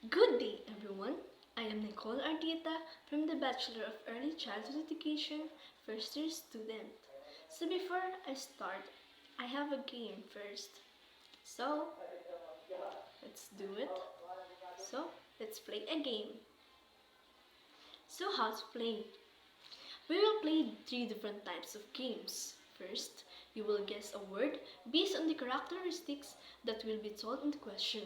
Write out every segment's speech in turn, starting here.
Good day, everyone. I am Nicole Ardita from the Bachelor of Early Childhood Education, first year student. So before I start, I have a game first. So let's do it. So let's play a game. So how to play? We will play 3 different types of games. First, you will guess a word based on the characteristics that will be told in the question.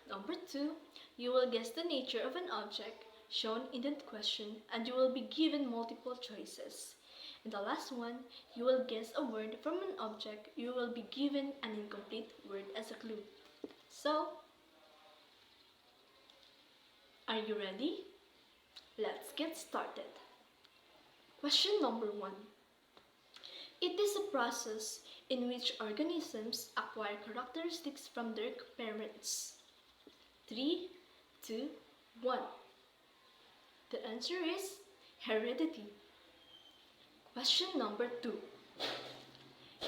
Number 2, you will guess the nature of an object shown in the question and you will be given multiple choices. And the last one, you will guess a word from an object. You will be given an incomplete word as a clue. So, are you ready? Let's get started. Question number 1. It is a process in which organisms acquire characteristics from their parents. 3, 2, 1. The answer is heredity. Question number 2.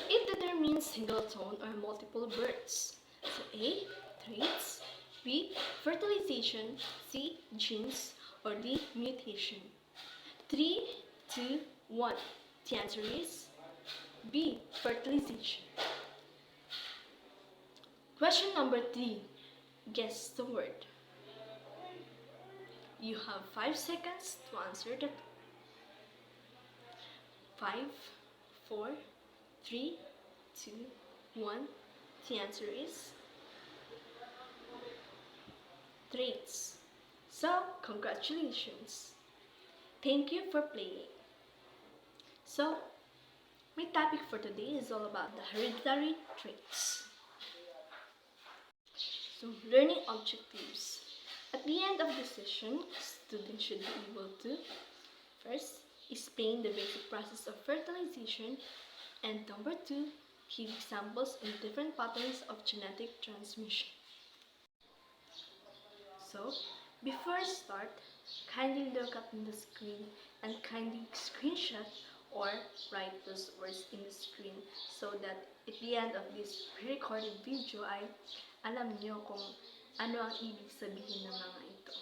It determines single tone or multiple births. So A, traits, B, fertilization, C, genes, or D, mutation. 3, 2, 1. The answer is B, fertilization. Question number 3. Guess the word. You have 5 seconds to answer the 5, 4, 3, 2, 1. The answer is traits. So, congratulations. Thank you for playing. So, my topic for today is all about the hereditary traits. So, learning objectives. At the end of the session, students should be able to first explain the basic process of fertilization, and number 2, give examples of different patterns of genetic transmission. So, before I start, kindly look up on the screen and kindly screenshot or write those words in the screen so that at the end of this pre-recorded video ay alam nyo kung ano ang ibig sabihin ng mga ito.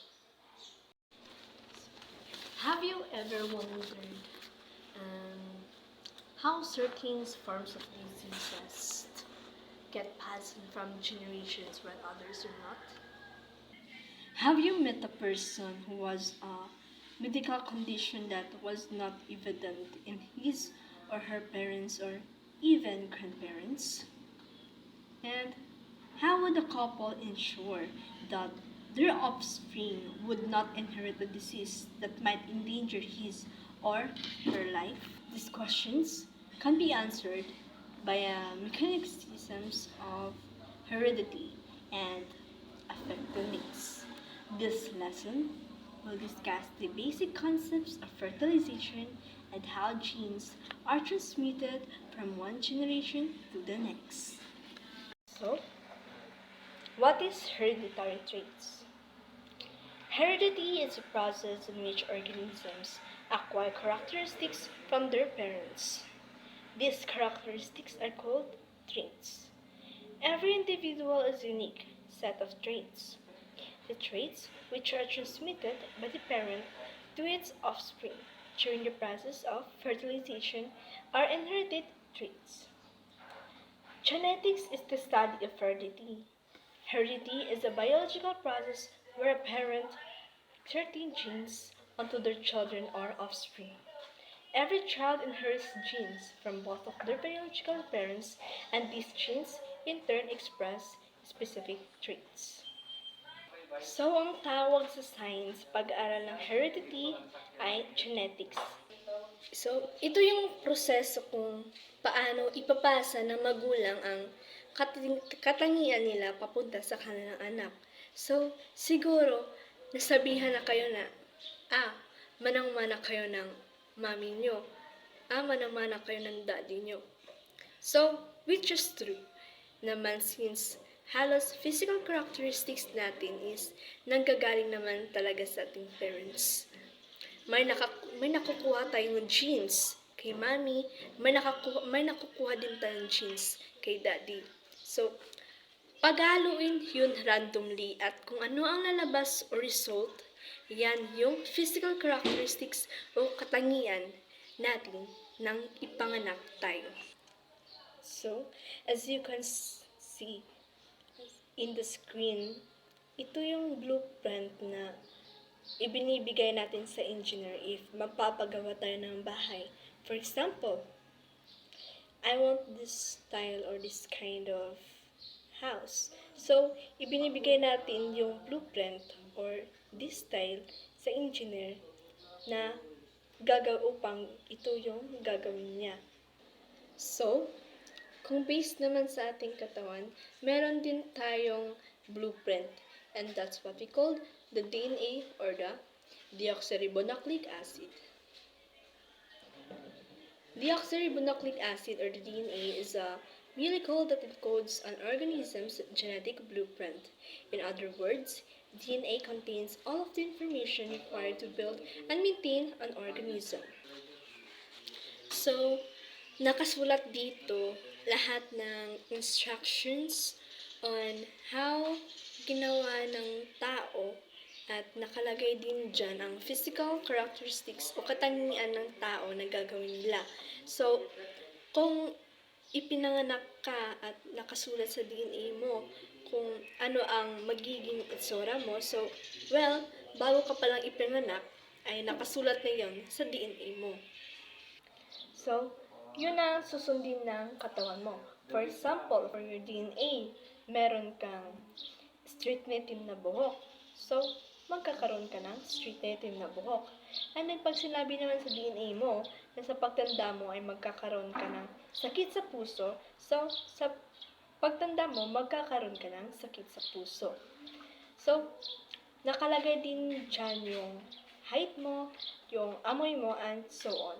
Have you ever wondered how certain forms of diseases get passed from generations while others are not? Have you met a person who has a medical condition that was not evident in his or her parents or even grandparents? And how would a couple ensure that their offspring would not inherit a disease that might endanger his or her life? These questions can be answered by mechanisms of heredity and affectiveness. This lesson will discuss the basic concepts of fertilization and how genes are transmitted from one generation to the next. So, what is hereditary traits? Heredity is a process in which organisms acquire characteristics from their parents. These characteristics are called traits. Every individual is a unique set of traits. The traits which are transmitted by the parent to its offspring during the process of fertilization are inherited traits. Genetics is the study of heredity. Heredity is a biological process where a parent certain genes onto their children or offspring. Every child inherits genes from both of their biological parents, and these genes in turn express specific traits. So, ang tawag sa science, pag-aaral ng heredity ay genetics. So, ito yung proseso kung paano ipapasa ng magulang ang katangian nila papunta sa kanilang anak. So, siguro, nasabihan na kayo na, manang-mana kayo ng mami nyo. Manang-mana kayo ng daddy nyo. So, which is true naman since halos physical characteristics natin is nanggagaling naman talaga sa ating parents. May nakukuha tayong genes kay mami, may nakukuha din tayong genes kay daddy. So, Paghaluin yun randomly at kung ano ang lalabas o result, yan yung physical characteristics o katangian natin nang ipanganak tayo. So, as you can see in the screen, ito yung blueprint na ibinibigay natin sa engineer if magpapagawa tayo ng bahay. For example, I want this style or this kind of house. So, ibinibigay natin yung blueprint or this style sa engineer na upang ito yung gagawin niya. So, kung based naman sa ating katawan, meron din tayong blueprint. And that's what we call the DNA or the deoxyribonucleic acid. Deoxyribonucleic acid or the DNA is a molecule that encodes an organism's genetic blueprint. In other words, DNA contains all of the information required to build and maintain an organism. So, nakasulat dito lahat ng instructions on how ginawa ng tao at nakalagay din dyan ang physical characteristics o katangian ng tao na gagawin nila. So, kung ipinanganak ka at nakasulat sa DNA mo kung ano ang magiging itsura mo, so, well, bago ka palang ipinanganak, ay nakasulat na yon sa DNA mo. So, yun ang susundin ng katawan mo. For example, for your DNA, meron kang straight na itim na buhok. So, magkakaroon ka ng straight na itim na buhok. And then, pag sinabi naman sa DNA mo, na sa pagtanda mo ay magkakaroon ka ng sakit sa puso, so, sa pagtanda mo, magkakaroon ka ng sakit sa puso. So, nakalagay din dyan yung height mo, yung amoy mo, and so on.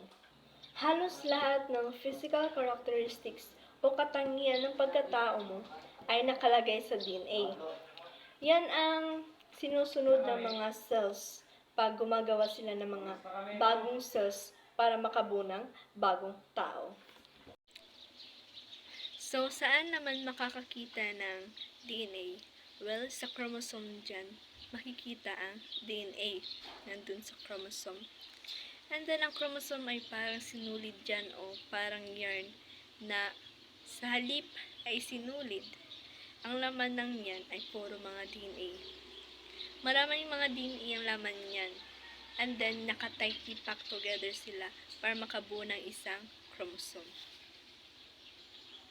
Halos lahat ng physical characteristics o katangian ng pagkatao mo ay nakalagay sa DNA. Yan ang sinusunod ng mga cells pag gumagawa sila ng mga bagong cells para makabuo ng bagong tao. So, saan naman makakakita ng DNA? Well, sa chromosome dyan, makikita ang DNA nandun sa chromosome. And then, ang chromosome ay parang sinulid dyan o parang yarn na sa halip ay sinulid. Ang laman ng yan ay puro mga DNA. Maraming mga DNA ang laman niyan. And then, naka-tightly pack together sila para makabuo ng isang chromosome.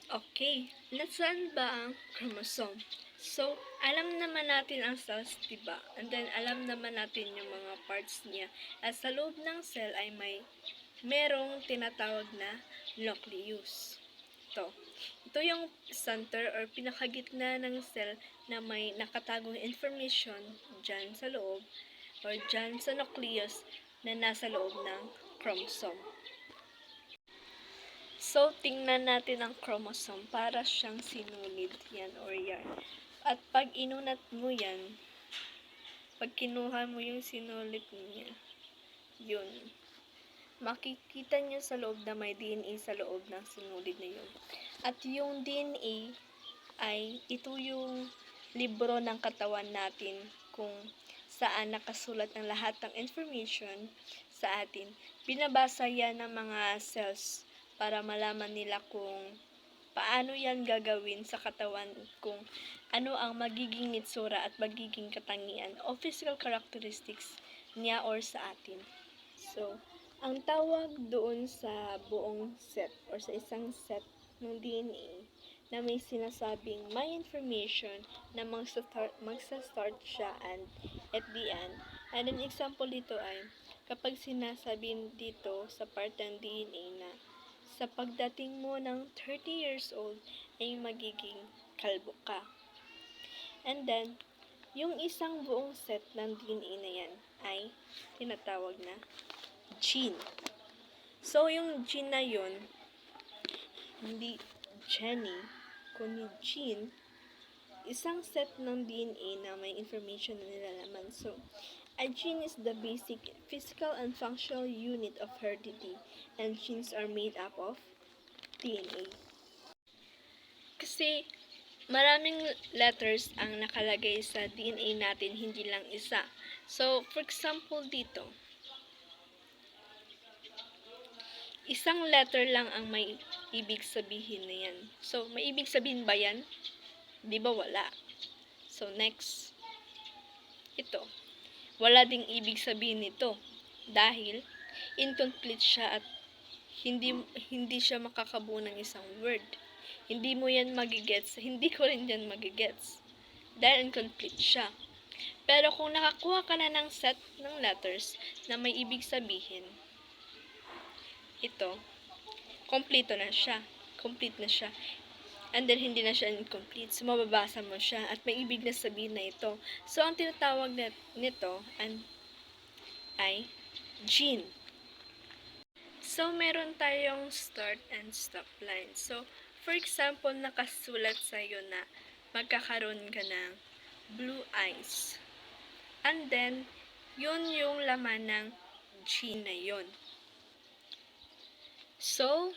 Okay, nasaan ba ang chromosome? So, alam naman natin ang cells, diba? And then, alam naman natin yung mga parts niya. At sa loob ng cell ay merong tinatawag na nucleus. Ito yung center or pinakagitna ng cell na may nakatagong information dyan sa loob or dyan sa nucleus na nasa loob ng chromosome. So, tingnan natin ang chromosome para siyang sinulid yan or yarn. At pag inunat mo yan, pag kinuha mo yung sinulit niya, yun. Makikita nyo sa loob na may DNA sa loob ng sinulid na yun. At yung DNA ay ito yung libro ng katawan natin kung saan nakasulat ang lahat ng information sa atin. Binabasa yan ng mga cells para malaman nila kung paano yan gagawin sa katawan, kung ano ang magiging itsura at magiging katangian o physical characteristics niya or sa atin. So, ang tawag doon sa buong set or sa isang set ng DNA na may sinasabing may information na magsa-start siya and at the end. And an example dito ay kapag sinasabi dito sa part ng DNA na sa pagdating mo ng 30 years old ay magiging kalbo ka. And then, yung isang buong set ng DNA na yan ay tinatawag na gene. So, yung gene na yun, hindi Jenny, kundi gene, isang set ng DNA na may information na nilalaman. So, a gene is the basic physical and functional unit of heredity, and genes are made up of DNA. Kasi, Maraming letters ang nakalagay sa DNA natin, hindi lang isa. So, for example dito, isang letter lang ang may ibig sabihin na yan. So, may ibig sabihin ba yan? Di ba wala? So, next. Ito. Wala ding ibig sabihin nito. Dahil, incomplete siya at hindi siya makakabuo ng isang word. Hindi mo yan magigets. Hindi ko rin yan magigets. Dahil incomplete siya. Pero kung nakakuha ka na ng set ng letters na may ibig sabihin, ito, kompleto na siya. Complete na siya. And then, hindi na siya incomplete. So, mababasa mo siya at may ibig na sabihin na ito. So, ang tinatawag nito ay gene. So, meron tayong start and stop line. So, for example, nakasulat sa'yo na magkakaroon ka ng blue eyes. And then, yun yung laman ng gene na yun. So,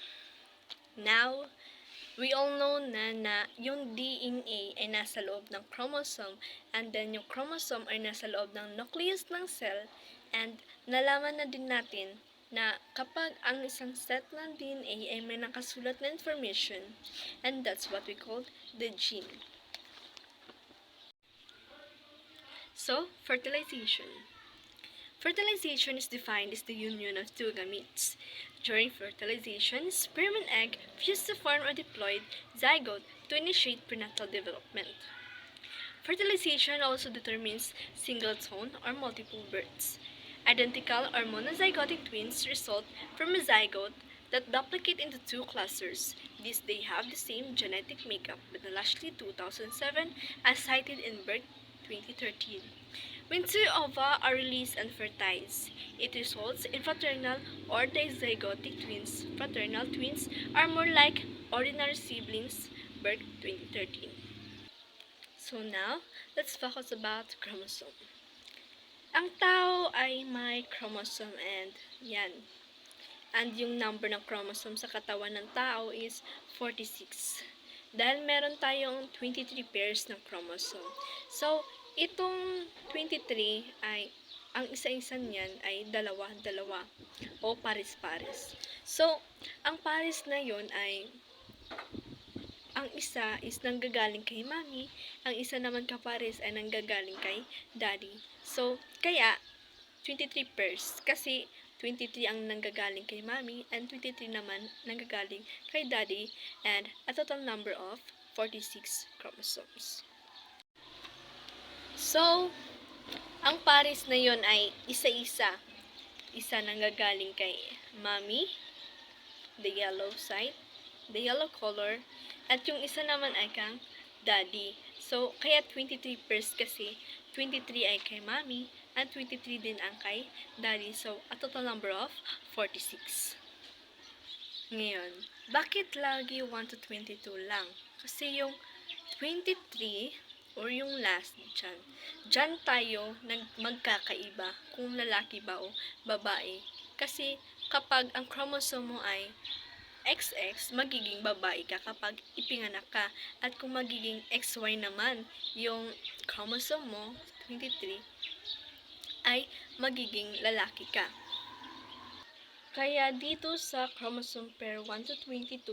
now, we all know na yung DNA ay nasa loob ng chromosome, and then yung chromosome ay nasa loob ng nucleus ng cell, and nalaman na din natin na kapag ang isang set ng DNA ay may nakasulat na information, and that's what we call the gene. So, fertilization. Fertilization is defined as the union of two gametes. During fertilization, sperm and egg fuse to form a diploid zygote to initiate prenatal development. Fertilization also determines singleton or multiple births. Identical or monozygotic twins result from a zygote that duplicate into two clusters. These they have the same genetic makeup with Lashley 2007 as cited in Birth 2013. When two ova are released and fertilized, it results in fraternal or dizygotic twins. Fraternal twins are more like ordinary siblings. Birth 2013. So now, let's focus about chromosome. Ang tao ay may chromosome and yan. And yung number ng chromosome sa katawan ng tao is 46. Dahil meron tayong 23 pairs ng chromosome. So, itong 23 ay, ang isa-isa niyan ay dalawa-dalawa o pares-pares. So, ang pares na yon ay, ang isa is nanggagaling kay mami, ang isa naman kapares ay nanggagaling kay daddy. So, kaya, 23 pairs. Kasi, 23 ang nanggagaling kay mami, and 23 naman nanggagaling kay daddy, and a total number of 46 chromosomes. So, ang pares na yon ay isa-isa. Isa nanggagaling kay mami, the yellow side, the yellow color, at yung isa naman ay kang daddy. So, kaya 23 pairs kasi, 23 ay kay mami, at 23 din ang kay daddy. So, a total number of 46. Ngayon, bakit lagi 1 to 22 lang? Kasi yung 23 or yung last dyan tayo magkakaiba kung lalaki ba o babae. Kasi kapag ang chromosome mo ay XX, magiging babae ka kapag ipinganak ka. At kung magiging XY naman yung chromosome mo, 23, ay magiging lalaki ka. Kaya dito sa chromosome pair 1 to 22,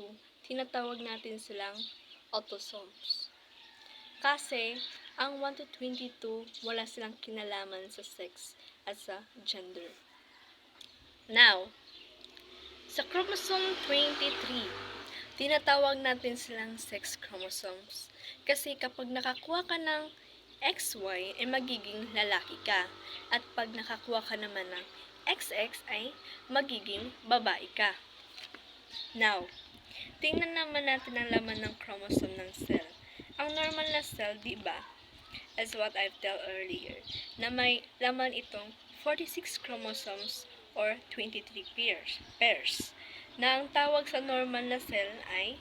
tinatawag natin silang autosomes. Kasi, ang 1 to 22, wala silang kinalaman sa sex at sa gender. Now, sa chromosome 23, tinatawag natin silang sex chromosomes. Kasi kapag nakakuha ka ng XY, ay magiging lalaki ka. At pag nakakuha ka naman ng XX, ay magiging babae ka. Now, tingnan naman natin ang laman ng chromosome ng cell. Ang normal na cell, di ba, as what I've told earlier, na may laman itong 46 chromosomes or 23 pairs. Na ang tawag sa normal na cell ay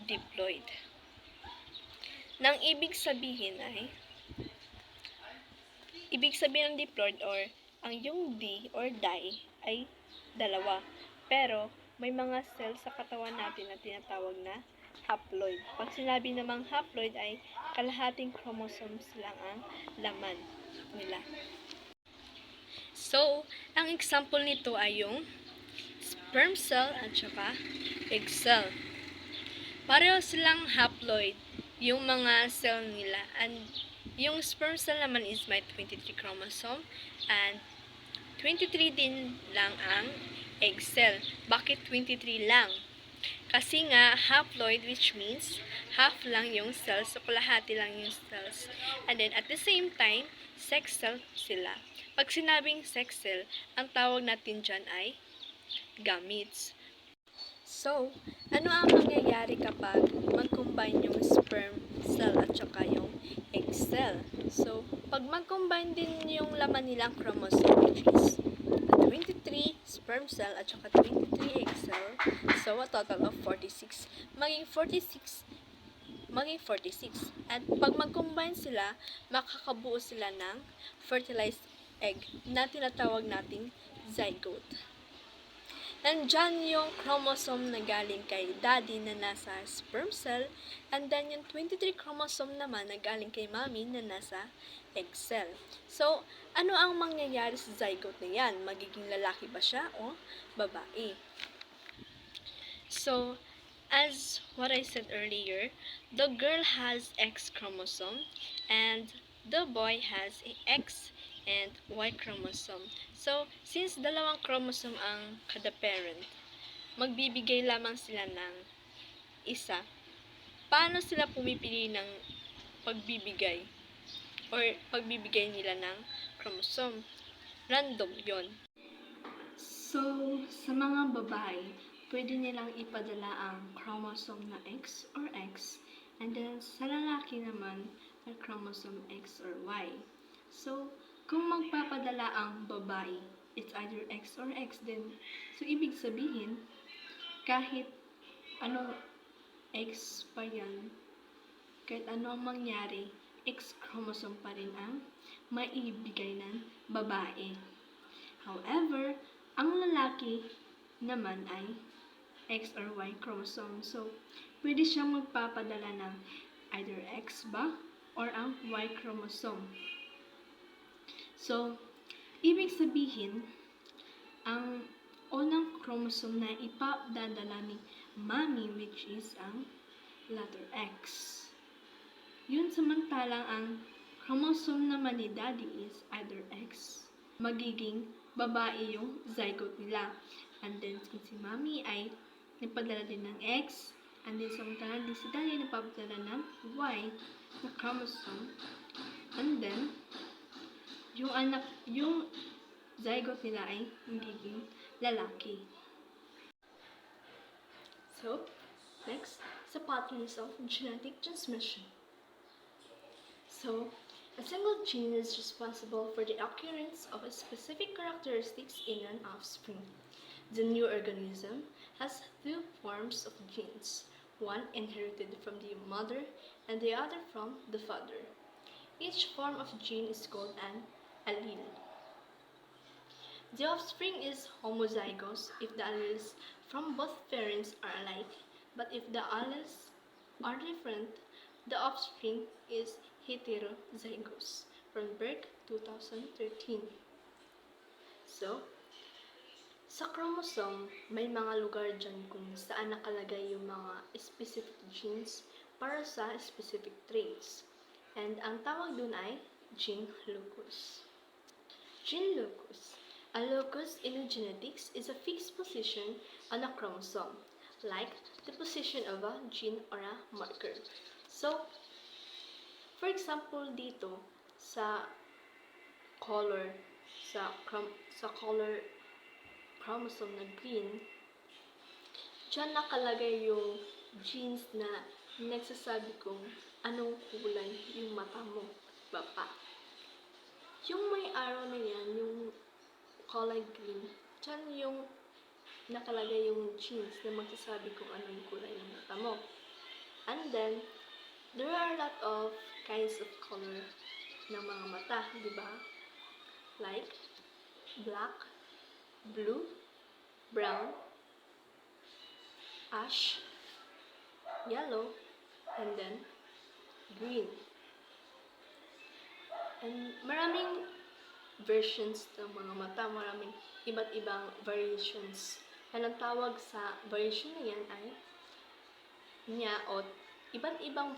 diploid. Nang ibig sabihin ng diploid or ang yung D or di ay dalawa. Pero may mga cell sa katawan natin na tinatawag na haploid. Pag sinabi namang haploid ay kalahating chromosomes lang ang laman nila. So, ang example nito ay yung sperm cell at saka egg cell. Pareho silang haploid yung mga cell nila, and yung sperm cell naman is may 23 chromosome and 23 din lang ang egg cell. Bakit 23 lang? Kasi nga haploid, which means half lang yung cells, so kalahati lang yung cells. And then at the same time, sex cell sila. Pag sinabing sex cell, ang tawag natin dyan ay gametes. So, ano ang mangyayari kapag mag-combine yung sperm cell at saka yung egg cell? So, pag mag-combine din yung laman nilang chromosome, which is 23 sperm cell at saka 23 egg cell, so a total of 46. Maging 46. At pag mag-combine sila, makakabuo sila ng fertilized egg na tinatawag nating zygote. Nandyan yung chromosome na galing kay daddy na nasa sperm cell, and then yung 23 chromosome naman na galing kay mommy na nasa egg cell. So, ano ang mangyayari sa zygote na yan? Magiging lalaki ba siya o babae? So, as what I said earlier, the girl has X chromosome and the boy has a X and Y chromosome. So, since dalawang chromosome ang kada parent, magbibigay lamang sila ng isa. Paano sila pumipili ng pagbibigay or pagbibigay nila ng chromosome? Random yon. So, sa mga babae, pwede nilang ipadala ang chromosome na X or X, and then sa lalaki naman na chromosome X or Y. So, kung magpapadala ang babae, it's either X or X din. So, ibig sabihin, kahit ano X pa yan, kahit ano ang mangyari, X chromosome pa rin ang maibigay ng babae. However, ang lalaki naman ay X or Y chromosome. So, pwede siyang magpapadala ng either X ba or ang Y chromosome. So, ibig sabihin, ang unang chromosome na ipadadala ni mommy, which is ang letter X. Yun samantalang ang chromosome naman ni daddy is either X. Magiging babae yung zygote nila. And then, si mommy ay nagpadala din ng X, and then samantalang din si daddy nagpadala ng Y na chromosome. And then, yung zygote nila ay magiging lalaki. So, next, sa patterns of genetic transmission. So, a single gene is responsible for the occurrence of a specific characteristics in an offspring. The new organism has two forms of genes, one inherited from the mother and the other from the father. Each form of gene is called an allele. The offspring is homozygous if the alleles from both parents are alike, but if the alleles are different, the offspring is heterozygous. From Berg, 2013. So, sa chromosome, may mga lugar dyan kung saan nakalagay yung mga specific genes para sa specific traits. And ang tawag dun ay gene locus. Gene locus. A locus in genetics is a fixed position on a chromosome, like the position of a gene or a marker. So, for example, dito sa color chromosome na green, dyan nakalagay yung genes na nagsasabi kung anong kulay yung mata mo, baba. Yung may arrow na yan, yung color green, dyan yung nakalagay yung genes na magsasabi kung anong kulay ng mata mo. And then, there are a lot of kinds of color ng mga mata, di ba? Like black, blue, brown, ash, yellow, and then green. And maraming versions ng mga mata, maraming iba't ibang variations. And ang tawag sa variation na yan ay o iba't ibang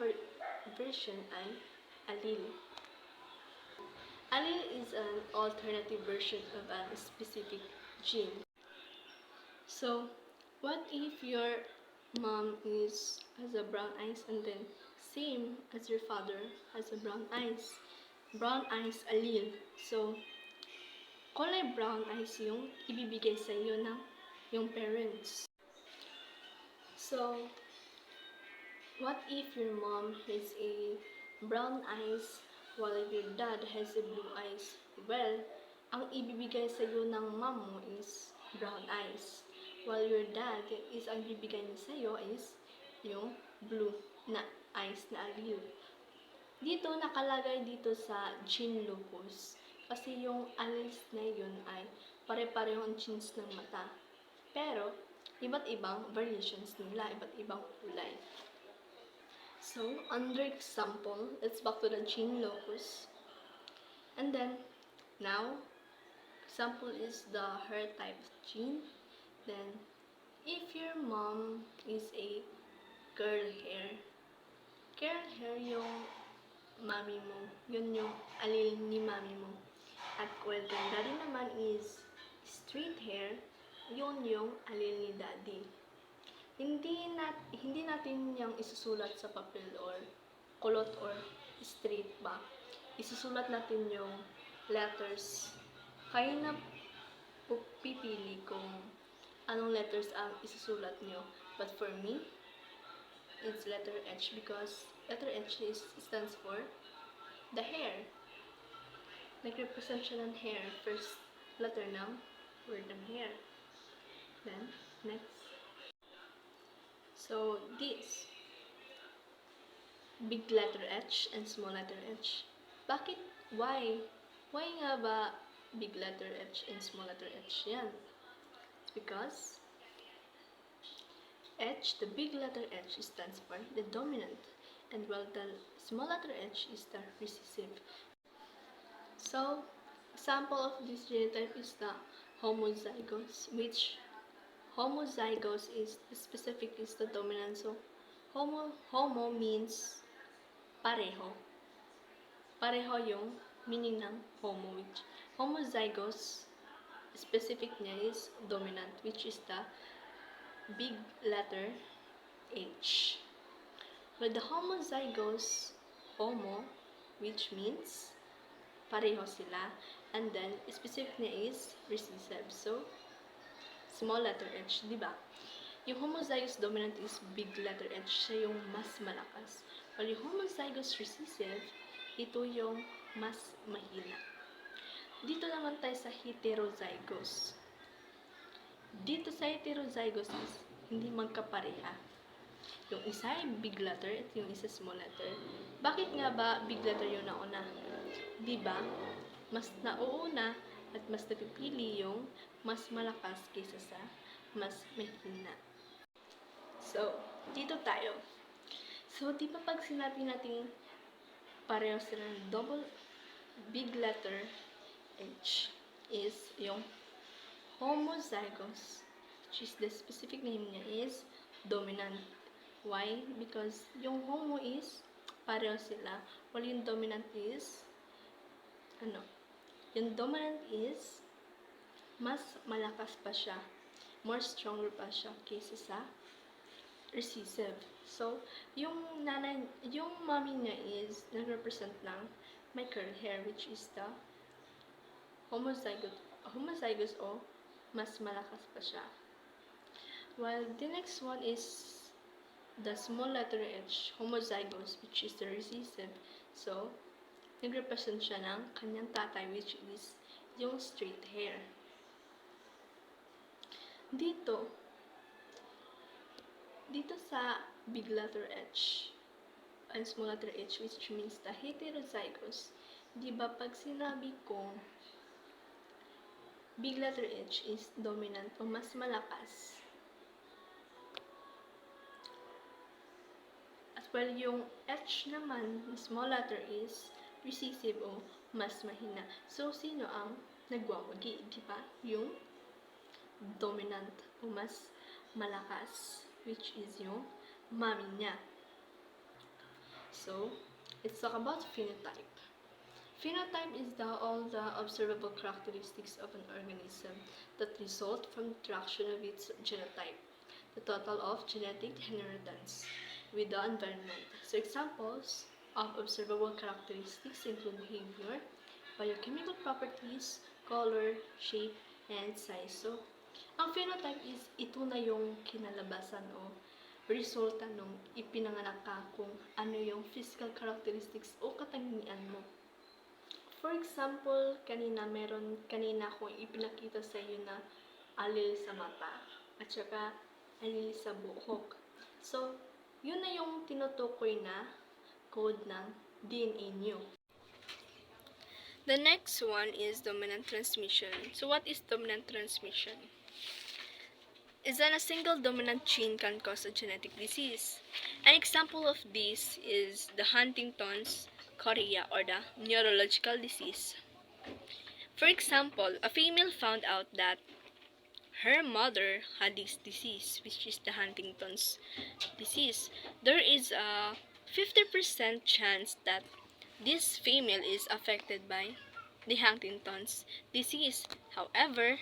version ay allele. Allele is an alternative version of a specific gene. So, what if your mom has a brown eyes and then same as your father has a brown eyes? Brown eyes allele. So, kulay brown eyes yung ibibigay sa iyo ng yung parents. So, what if your mom has a brown eyes while your dad has a blue eyes? Well, ang ibibigay sa iyo ng mom mo is brown eyes. While your dad is ang bibigay niya sa iyo is yung blue na eyes na allele. Dito nakalagay dito sa gene locus kasi yung alleles na yun ay pare-pareho ang genes ng mata. Pero iba't ibang variations nila, iba't ibang kulay. So, under example, let's back to the gene locus. And then, now, example is the hair type gene. Then, if your mom is a curl hair yung mami mo, yun yung allele ni mami mo. At while the daddy naman is straight hair, yun yung allele ni daddy. Hindi natin yung isusulat sa papel or kulot or straight ba. Isusulat natin yung letters. Kayo na pipili kung anong letters ang isusulat nyo. But for me, it's letter H because letter H stands for the hair. Nag-represent siya ng hair. First letter ng word ng hair. Then, next. So, this. Big letter H and small letter H. Bakit? Why? Why nga ba big letter H and small letter H? Yan. It's because H, the big letter H stands for the dominant, and while the small letter H is the recessive. So, example of this genotype is the homozygous, which homozygous is specific is the dominant. So, homo means pareho. Pareho yung meaning ng homo, which homozygous specific niya is dominant, which is the big letter H. With the homozygous homo, which means pareho sila, and then specific niya is recessive. So, small letter H, di ba? Yung homozygous dominant is big letter H, siya yung mas malakas. While yung homozygous recessive, ito yung mas mahina. Dito naman tayo sa heterozygous. Dito sa heterozygous is hindi magkapareha. Yung isa ay big letter at yung isa small letter. Bakit nga ba big letter yung nauna? Diba? Mas nauuna at mas napipili yung mas malakas kaysa sa mas mahina. So, dito tayo. So, di ba pag sinabi natin pareho sila ng double big letter H is yung homozygous, which is the specific name niya is dominant. Why? Because yung homo is pareho sila, while yung dominant is yung dominant is mas malakas pa siya, more stronger pa siya kaysa sa recessive. So, yung mommy niya is nag-represent ng may curl hair, which is the homozygous o mas malakas pa siya. While the next one is the small letter H, homozygous, which is the recessive. So, nag-represent siya ng kanyang tatay, which is yung straight hair. Dito sa big letter H and small letter H, which means the heterozygous, di ba pag sinabi ko big letter H is dominant o mas malakas, Well, yung H naman, na small letter is recessive o mas mahina. So, sino ang nagwawagi, di ba? Yung dominant o mas malakas, which is yung mami niya. So, let's talk about phenotype. Phenotype is all the observable characteristics of an organism that result from the interaction of its genotype, the total of genetic inheritance with the environment. So examples of observable characteristics include behavior, biochemical properties, color, shape, and size. So, ang phenotype is ito na yung kinalabasan o resulta nung ipinanganak ka kung ano yung physical characteristics o katangian mo. For example, kanina kung ipinakita sa iyo na alil sa mata at saka alil sa buhok. So, yun na yung tinutukoy na code ng DNA nyo. The next one is dominant transmission. So, what is dominant transmission? Is that a single dominant gene can cause a genetic disease. An example of this is the Huntington's chorea or the neurological disease. For example, a female found out that her mother had this disease, which is the Huntington's disease. There is a 50% chance that this female is affected by the Huntington's disease. However,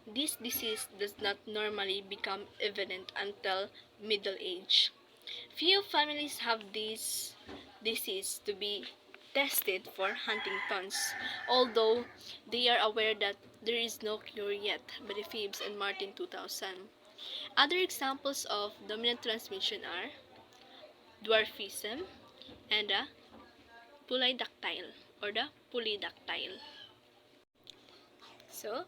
this disease does not normally become evident until middle age. Few families have this disease to be tested for Huntington's, although they are aware that there is no cure yet by the Phoebes and Martin 2000. Other examples of dominant transmission are dwarfism and the polydactyl or the polydactyl. So,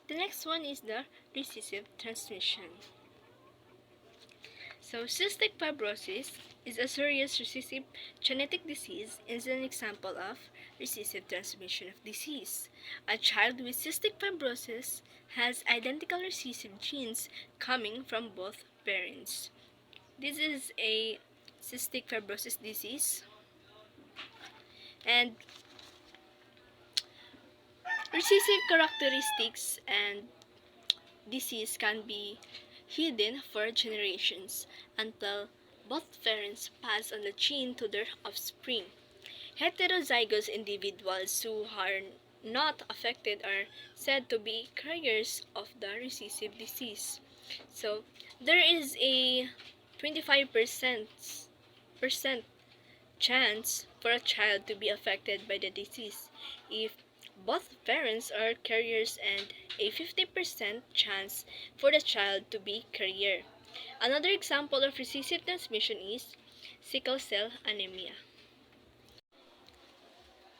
the next one is the recessive transmission. So, cystic fibrosis is a serious recessive genetic disease and is an example of recessive transmission of disease. A child with cystic fibrosis has identical recessive genes coming from both parents. This is a cystic fibrosis disease, and recessive characteristics and disease can be hidden for generations until both parents pass on the gene to their offspring. Heterozygous individuals who are not affected are said to be carriers of the recessive disease. So, there is a 25% chance for a child to be affected by the disease if both parents are carriers and a 50% chance for the child to be carrier. Another example of recessive transmission is sickle cell anemia.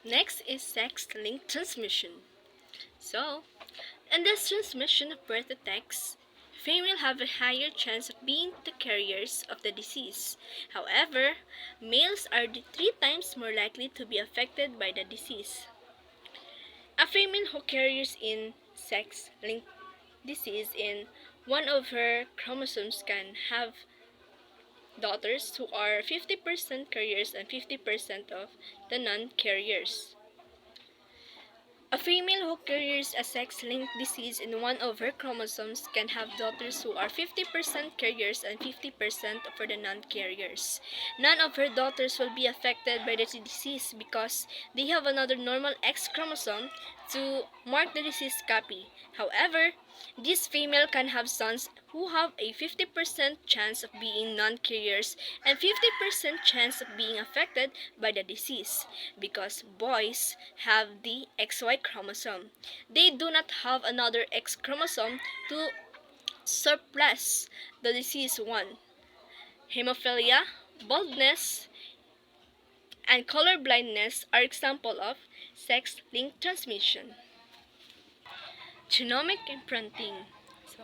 Next is sex-linked transmission. So, in this transmission of birth defects, females have a higher chance of being the carriers of the disease. However, males are 3 times more likely to be affected by the disease. A female who carries in sex-linked disease in one of her chromosomes can have daughters who are 50% carriers and 50% of the non-carriers. A female who carries a sex-linked disease in one of her chromosomes can have daughters who are 50% carriers and 50% for the non-carriers. None of her daughters will be affected by the disease because they have another normal X chromosome to mark the disease copy. However, this female can have sons who have a 50% chance of being non-carriers and 50% chance of being affected by the disease because boys have the XY chromosome. They do not have another X chromosome to suppress the disease one. Hemophilia, baldness, and color blindness are examples of sex-linked transmission. Genomic imprinting. So,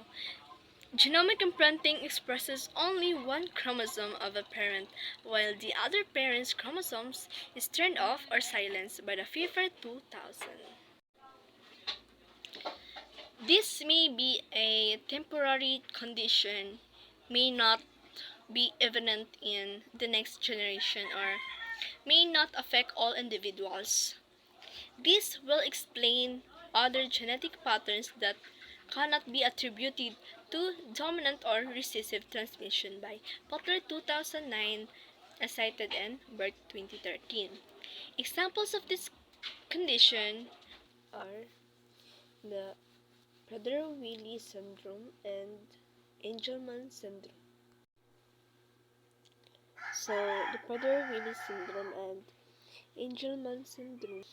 genomic imprinting expresses only one chromosome of a parent, while the other parent's chromosomes is turned off or silenced by the FIFA 2000. This may be a temporary condition, may not be evident in the next generation or may not affect all individuals. This will explain other genetic patterns that cannot be attributed to dominant or recessive transmission by Butler 2009, as cited in Burke 2013. Examples of this condition are the Prader-Willi syndrome and Angelman syndrome. So, the Prader-Willi syndrome and Angelman syndrome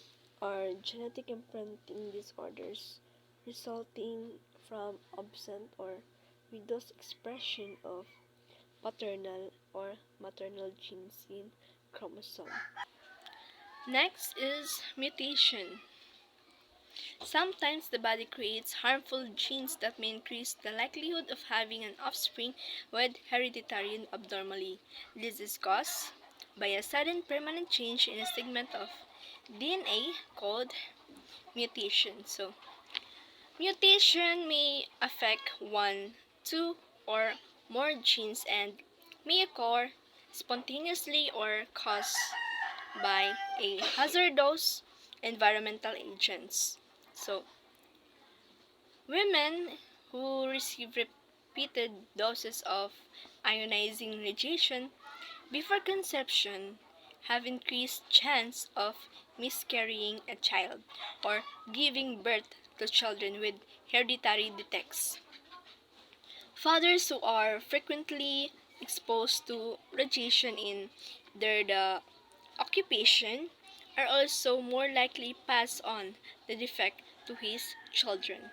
are genetic imprinting disorders resulting from absent or reduced expression of paternal or maternal genes in chromosome. Next is mutation. Sometimes the body creates harmful genes that may increase the likelihood of having an offspring with hereditary abnormality. This is caused by a sudden permanent change in a segment of DNA called mutation. So, mutation may affect one, two, or more genes and may occur spontaneously or caused by a hazardous environmental agents. So, women who receive repeated doses of ionizing radiation before conception have increased chance of miscarrying a child or giving birth to children with hereditary defects. Fathers who are frequently exposed to radiation in their occupation are also more likely pass on the defect to his children.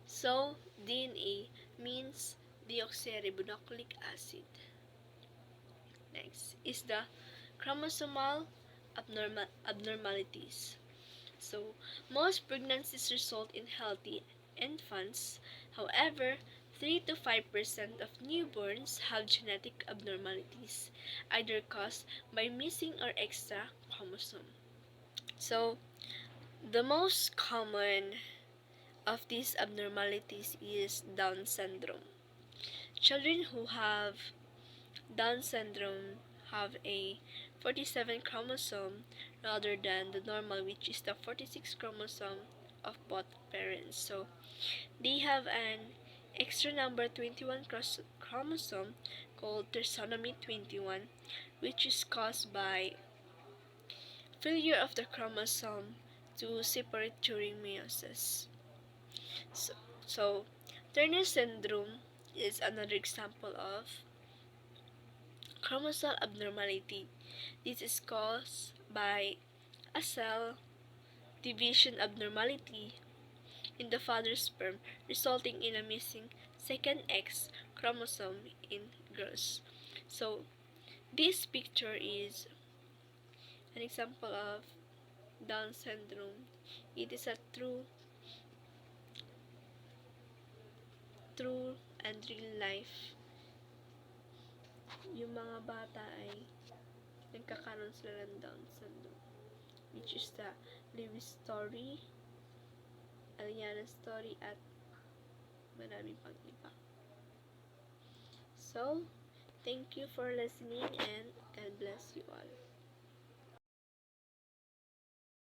So, DNA means deoxyribonucleic acid. Next is the chromosomal abnormalities. So, most pregnancies result in healthy infants. However, 3 to 5% of newborns have genetic abnormalities, either caused by missing or extra chromosome. So, the most common of these abnormalities is Down syndrome. Children who have Down syndrome have a 47 chromosome rather than the normal, which is the 46 chromosome of both parents. So they have an extra number 21 chromosome called trisomy 21, which is caused by failure of the chromosome to separate during meiosis. So Turner syndrome is another example of chromosome abnormality. This is caused by a cell division abnormality in the father's sperm, resulting in a missing second X chromosome in girls. So, this picture is an example of Down syndrome. It is a true and real life. Yung mga bata ay nagkakaroon sila ng Down syndrome, which is the Lewis story, Aliana story, at marami pang iba. So, thank you for listening and God bless you all.